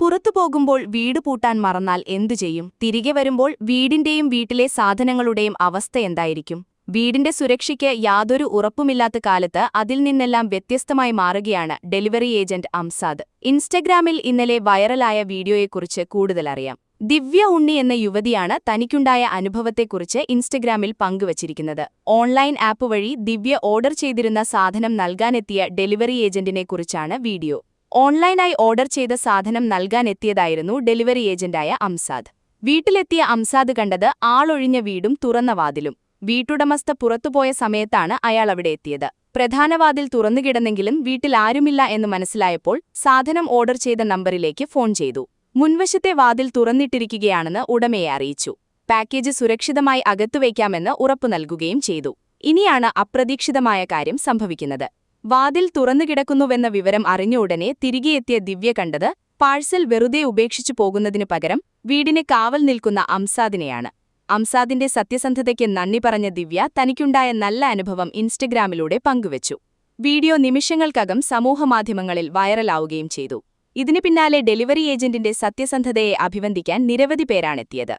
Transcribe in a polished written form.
പുറത്തു പോകുമ്പോൾ വീട് പൂട്ടാൻ മറന്നാൽ എന്തു ചെയ്യും? തിരികെ വരുമ്പോൾ വീടിന്റെയും വീട്ടിലെ സാധനങ്ങളുടെയും അവസ്ഥയെന്തായിരിക്കും? വീടിന്റെ സുരക്ഷയ്ക്ക് യാതൊരു ഉറപ്പുമില്ലാത്ത കാലത്ത് അതിൽ നിന്നെല്ലാം വ്യത്യസ്തമായി മാറുകയാണ് ഡെലിവറി ഏജന്റ് അംസാദ്. ഇൻസ്റ്റഗ്രാമിൽ ഇന്നലെ വൈറലായ വീഡിയോയെക്കുറിച്ച് കൂടുതലറിയാം. ദിവ്യ ഉണ്ണി എന്ന യുവതിയാണ് തനിക്കുണ്ടായ അനുഭവത്തെക്കുറിച്ച് ഇൻസ്റ്റഗ്രാമിൽ പങ്കുവച്ചിരിക്കുന്നത്. ഓൺലൈൻ ആപ്പ് വഴി ദിവ്യ ഓർഡർ ചെയ്തിരുന്ന സാധനം നൽകാനെത്തിയ ഡെലിവറി ഏജന്റിനെക്കുറിച്ചാണ് വീഡിയോ. ഓൺലൈനായി ഓർഡർ ചെയ്ത സാധനം നൽകാനെത്തിയതായിരുന്നു ഡെലിവറി ഏജന്റായ അംസാദ്. വീട്ടിലെത്തിയ അംസാദ് കണ്ടത് ആളൊഴിഞ്ഞ വീടും തുറന്ന വാതിലും. വീട്ടുടമസ്ഥ പുറത്തുപോയ സമയത്താണ് അയാൾ അവിടെ എത്തിയത്. പ്രധാന വാതിൽ തുറന്നുകിടന്നെങ്കിലും വീട്ടിൽ ആരുമില്ല എന്ന് മനസ്സിലായപ്പോൾ സാധനം ഓർഡർ ചെയ്ത നമ്പറിലേക്ക് ഫോൺ ചെയ്തു. മുൻവശത്തെ വാതിൽ തുറന്നിട്ടിരിക്കുകയാണെന്ന് ഉടമയെ അറിയിച്ചു. പാക്കേജ് സുരക്ഷിതമായി അകത്തുവയ്ക്കാമെന്ന് ഉറപ്പു നൽകുകയും ചെയ്തു. ഇനിയാണ് അപ്രതീക്ഷിതമായ കാര്യം സംഭവിക്കുന്നത്. വാതിൽ തുറന്നുകിടക്കുന്നുവെന്ന വിവരം അറിഞ്ഞ ഉടനെ തിരികെയെത്തിയ ദിവ്യ കണ്ടത് പാഴ്സൽ വെറുതെ ഉപേക്ഷിച്ചു പോകുന്നതിനു പകരം വീടിന് കാവൽ നിൽക്കുന്ന അംസാദിനെയാണ്. അംസാദിന്റെ സത്യസന്ധതയ്ക്ക് നന്ദി പറഞ്ഞ ദിവ്യ തനിക്കുണ്ടായ നല്ല അനുഭവം ഇൻസ്റ്റഗ്രാമിലൂടെ പങ്കുവച്ചു. വീഡിയോ നിമിഷങ്ങൾക്കകം സമൂഹമാധ്യമങ്ങളിൽ വൈറലാവുകയും ചെയ്തു. ഇതിനു പിന്നാലെ ഡെലിവറി ഏജന്റിന്റെ സത്യസന്ധതയെ അഭിനന്ദിക്കാൻ നിരവധി പേരാണെത്തിയത്.